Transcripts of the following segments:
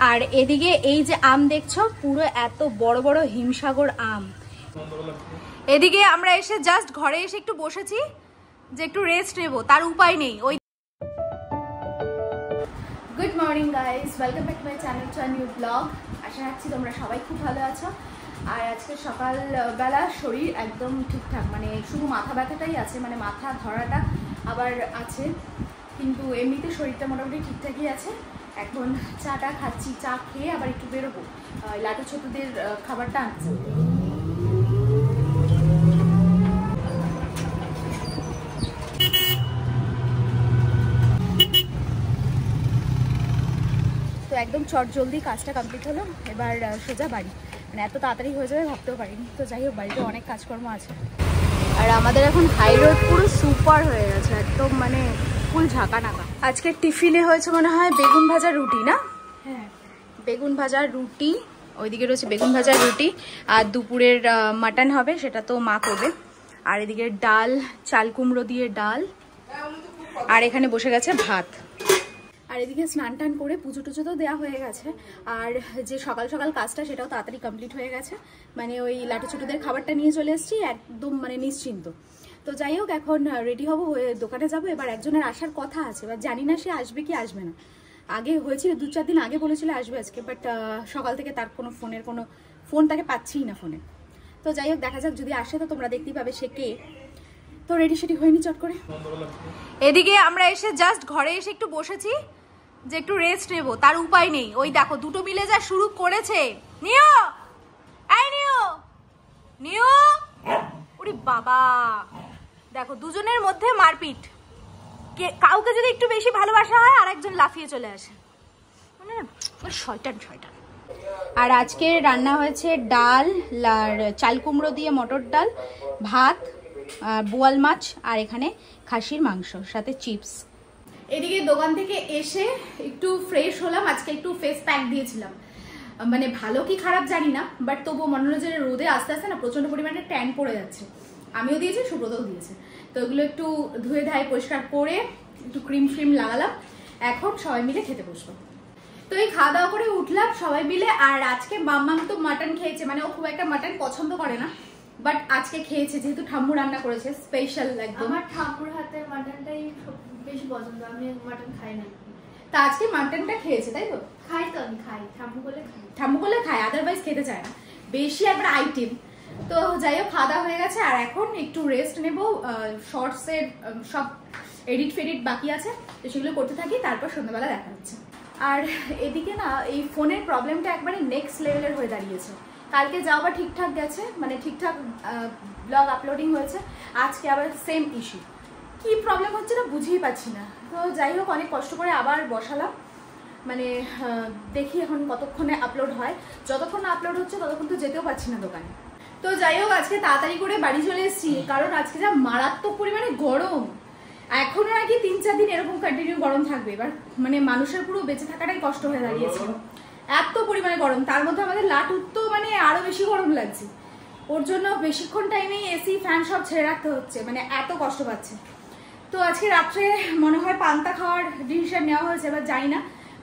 আর এদিকে এই যে আম দেখছো পুরো এত বড় বড় হিমসাগর আম। এদিকে আমরা এসে জাস্ট ঘরে এসে একটু বসেছি যে একটু রেস্ট নেবো, তার উপায় নেই। ওই good morning guys, welcome back to my channel to a new vlog. আশা রাখছি তোমরা সবাই খুব ভালো আছো। আর আজকে সকালবেলা শরীর একদম ঠিকঠাক, মানে শুধু মাথা ব্যথাটাই আছে, মানে মাথা ধরাটা আবার আছে, কিন্তু এমনিতে শরীরটা মোটামুটি ঠিকঠাকই আছে। এখন চাটা খাচ্ছি, চা খেয়ে আবার একটু বেরোবো, লাটু ছোটদের খাবারটা আনছে। তো একদম চট জলদি কাজটা কমপ্লিট হলো, এবার সোজা বাড়ি। মানে এত তাড়াতাড়ি হয়ে যাবে ভাবতেও পারিনি। তো যাই হোক, বাড়িতে অনেক কাজকর্ম আছে। আর আমাদের এখন হাই রোড পুরো সুপার হয়ে গেছে, একদম মানে ফুল ঝাঁকা নাকা। আজকে টিফিনে হয়েছে মনে হয় বেগুন ভাজা রুটি, না? হ্যাঁ, বেগুন ভাজা রুটি, ওইদিকে রয়েছে বেগুন ভাজা রুটি। আর দুপুরের মাটন হবে, সেটা তো মা করবে। আর এদিকে ডাল, চাল কুমড়ো দিয়ে ডাল। আর এখানে বসে গেছে ভাত। আর এদিকে স্নান টান করে পুজো টুজো তো দেওয়া হয়ে গেছে। আর যে সকাল সকাল কাজটা সেটাও তাড়াতাড়ি কমপ্লিট হয়ে গেছে, মানে ওই লাটু ছোটদের খাবারটা নিয়ে চলে এসেছি একদম মানে নিশ্চিন্ত। তো যাই হোক, এখন রেডি হবো, হয়ে দোকানে যাবো। এবার একজনের আসার কথা আছে, এবার জানি না সে আসবে কি আসবে না। আগে হয়েছিল 2-4 দিন আগে বলেছিল আসবে আজকে, বাট সকাল থেকে তার কোনো ফোন তাকে পাচ্ছিই না ফোনে। তো যাই হোক, দেখা যাক, যদি আসে তো তোমরা দেখতেই পাবে সে কে। তো রেডি সেটি হয়নি চট করে। এদিকে আমরা এসে জাস্ট ঘরে এসে একটু বসেছি যে একটু রেস্ট নেবো, তার উপায় নেই। ওই দেখো দুটো মিলে যা শুরু করেছে। নিও, এই নিও, নিও, ওরে বাবা, দেখো দুজনের মধ্যে মারপিট। কাউকে যদি একটু বেশি ভালোবাসা হয় আর একজন লাফিয়ে চলে আসে, মানে শয়তান শয়তান। আর আজকে রান্না হয়েছে ডাল আর চাল কুমড়ো দিয়ে মটর ডাল, ভাত, বোয়াল মাছ, আর এখানে খাসির মাংস, সাথে চিপস। এদিকে দোকান থেকে এসে একটু ফ্রেশ হলাম। আজকে একটু ফেস প্যাক দিয়েছিলাম, মানে ভালো কি খারাপ জানি না, বাট তবুও মনে হলো যে রোদে আস্তে আস্তে না প্রচন্ড পরিমাণে ট্যান পড়ে যাচ্ছে। আমিও দিয়েছি, সুব্রতও দিয়েছে। তো এগুলো একটু ধুয়ে ধায়ে পরিষ্কার করে একটু ক্রিম ফ্রিম লাগালাম। এখন সবাই মিলে খেতে বসবো। তো এই খাওয়া দাওয়া করে উঠলাম সবাই মিলে। আর আজকে মাম্মাম তো মাটন খেয়েছে, মানে ও খুব একটা মাটন পছন্দ করে না, বাট আজকে খেয়েছে যেহেতু ঠাম্মু রান্না করেছে স্পেশাল একদম। আমার ঠাকুর হাতের মাটনটাই বেশি পছন্দ, আমি মাটন খাই না। তা আজকে মাটনটা খেয়েছে, তাই তো? খাই তো, আমি খাই, ঠাম্মু করলে খাই। ঠাম্মু করলে খায়, আদারওয়াইজ খেতে চায় না, বেশি একবার আইটেম। তো যাই হোক, খাওয়া দাওয়া হয়ে গেছে। আর এখন একটু রেস্ট নেব, শর্টসের সব এডিট ফেডিট বাকি আছে, তো সেগুলো করতে থাকি, তারপর সন্ধ্যাবেলা দেখা হচ্ছে। আর এদিকে না এই ফোনের প্রবলেমটা একবারে নেক্সট লেভেলের হয়ে দাঁড়িয়েছে। কালকে যাওয়া ঠিকঠাক গেছে, মানে ঠিকঠাক ব্লগ আপলোডিং হয়েছে, আজকে আবার সেম ইস্যু। কি প্রবলেম হচ্ছে না বুঝেই পাচ্ছি না। তো যাই হোক, অনেক কষ্ট করে আবার বসালাম, মানে দেখি এখন কতক্ষণে আপলোড হয়। যতক্ষণ না আপলোড হচ্ছে ততক্ষণ তো যেতেও পারছি না দোকানে। তো যাই হোক, আজকে তাড়াতাড়ি করে বাড়ি চলে এসেছি, কারণ আজকে যা মারাত্মক পরিমাণে গরম। এখনো নাকি 3-4 দিন এরকম কন্টিনিউ গরম থাকবে। এবার মানে মানুষের পুরো বেঁচে থাকাটাই কষ্ট হয়ে দাঁড়িয়েছে, এত পরিমাণে গরম। তার মধ্যে আমাদের লাটুর তো মানে আরো বেশি গরম লাগছে, ওর জন্য বেশিক্ষণ টাইমেই এসি ফ্যান সব ছেড়ে রাখতে হচ্ছে, মানে এত কষ্ট পাচ্ছে। তো আজকে রাত্রে মনে হয় পান্তা খাওয়ার ডিসিশন নেওয়া হয়েছে, এবার জানি না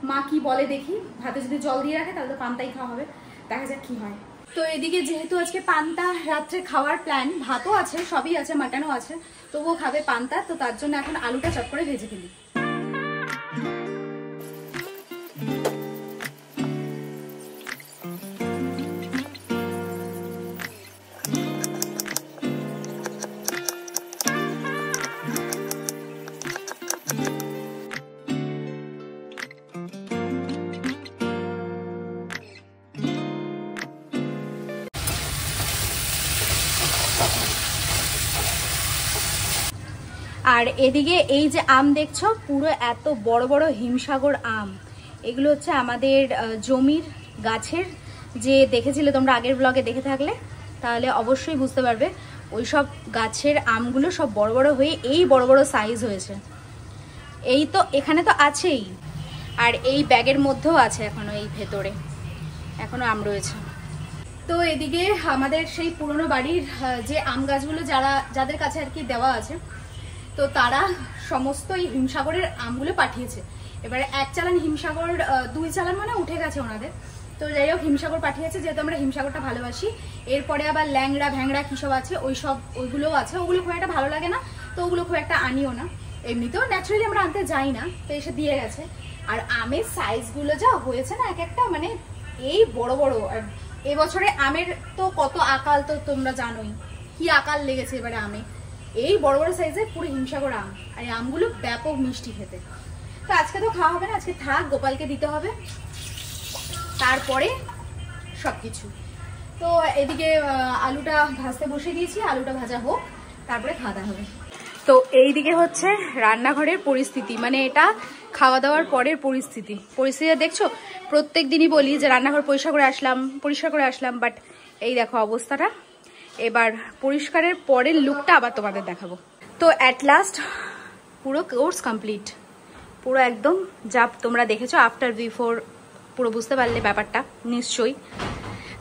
মা কি বলে, দেখি। ভাতে যদি জল দিয়ে রাখে তাহলে তো পান্তাই খাওয়া হবে, দেখা যাক কি হয়। তো এদিকে যেহেতু আজকে পান্তা রাত্রে খাওয়ার প্ল্যান, ভাতও আছে, সবই আছে, মাটনও আছে, তবুও খাবে পান্তা। তো তার জন্য এখন আলুটা চট করে ভেজে ফেলি। আর এদিকে এই যে আম দেখছো পুরো এত বড় বড় হিমসাগর আম, এগুলো হচ্ছে আমাদের জমির গাছের, যে দেখেছিলে তোমরা আগের ব্লগে দেখে থাকলে তাহলে অবশ্যই বুঝতে পারবে। ওই সব গাছের আমগুলো সব বড় বড় হয়ে এই বড় বড় সাইজ হয়েছে। এই তো এখানে তো আছেই, আর এই ব্যাগের মধ্যেও আছে, এখনো এই ভেতরে এখনো আম রয়েছে। তো এদিকে আমাদের সেই পুরনো বাড়ির যে আম গাছগুলো যাদের কাছে আর কি দেওয়া আছে, তো তারা সমস্ত এই হিমসাগরের আমগুলো পাঠিয়েছে। এবারে 1 চালান হিমসাগর, 2 চালান মানে উঠে গেছে ওনাদের। তো যাই হোক হিমসাগর পাঠিয়েছে, যেহেতু আমরা হিমসাগরটা ভালোবাসি। এরপরে আবার ল্যাংড়া ভ্যাংড়া কী সব আছে ওইগুলোও আছে, ওগুলো খুব একটা ভালো লাগে না, তো ওগুলো খুব একটা আনিও না। এমনিতেও ন্যাচারালি আমরা আনতে যাই না, তো এসে দিয়ে গেছে। আর আমের সাইজগুলো যা হয়েছে না এক একটা, মানে এই বড় বড়। আর এবছরে আমের তো কত আকাল, তো তোমরা জানোই কি আকাল লেগেছে এবারে আমে। এই বড় বড় সাইজের পুরো হিমসাগর আম, আর এই আমগুলো ব্যাপক মিষ্টি খেতে। তো আজকে তো খাওয়া হবে না, আজকে থাক, গোপালকে দিতে হবে, তারপরে সবকিছু। তো এদিকে আলুটা ভাজতে বসে দিয়েছি, আলুটা ভাজা হোক, তারপরে খাওয়া দাওয়া হবে। তো এইদিকে হচ্ছে রান্নাঘরের পরিস্থিতি, মানে এটা খাওয়া দাওয়ার পরের পরিস্থিতিটা দেখছো। প্রত্যেক দিনই বলি যে রান্নাঘর পরিষ্কার করে আসলাম, বাট এই দেখো অবস্থাটা। এবার পরিষ্কারের পরের লুকটা আবার তোমাদের দেখাবো। তো অ্যাট লাস্ট পুরো কোর্স কমপ্লিট, পুরো একদম যা তোমরা দেখেছো আফটার বিফোর পুরো বুঝতে পারলে ব্যাপারটা নিশ্চয়ই।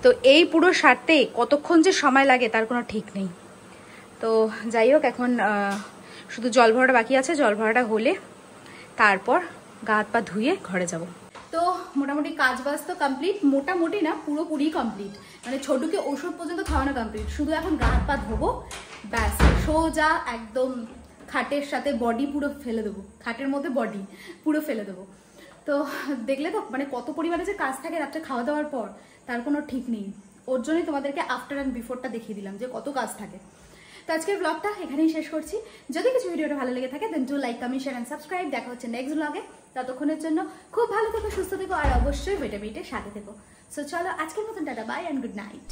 তো এই পুরো সারতে কতক্ষণ যে সময় লাগে তার কোনো ঠিক নেই। তো যাই হোক, এখন শুধু জল ভরাটা বাকি আছে, জল ভরাটা হলে তারপর গা হাত পা ধুয়ে ঘরে যাব। তো মোটামুটি কাজ বাজ তো কমপ্লিট, মোটামুটি না পুরোপুরি কমপ্লিট, মানে ছোটুকে ওষুধ পর্যন্ত খাওয়ানো কমপ্লিট। শুধু এখন গা হাত পা ধোবো, ব্যাস সোজা একদম খাটের সাথে বডি পুরো ফেলে দেবো, খাটের মধ্যে বডি পুরো ফেলে দেবো। তো দেখলে তো মানে কত পরিমাণে যে কাজ থাকে রাত্রে খাওয়া দাওয়ার পর, তার কোনো ঠিক নেই। ওর জন্যই তোমাদেরকে আফটার অ্যান্ড বিফোরটা দেখিয়ে দিলাম যে কত কাজ থাকে। তো আজকের ব্লগটা এখানেই শেষ করছি। যদি কিছু ভিডিওটা ভালো লেগে থাকে then do like, comment, share and subscribe. দেখা হচ্ছে নেক্সট ব্লগে। ততক্ষণের জন্য খুব ভালো থেকো, সুস্থ থেকো, আর অবশ্যই ভিটামিনের সাথে থেকো। সো চলো আজকের মতন tata, bye and good night.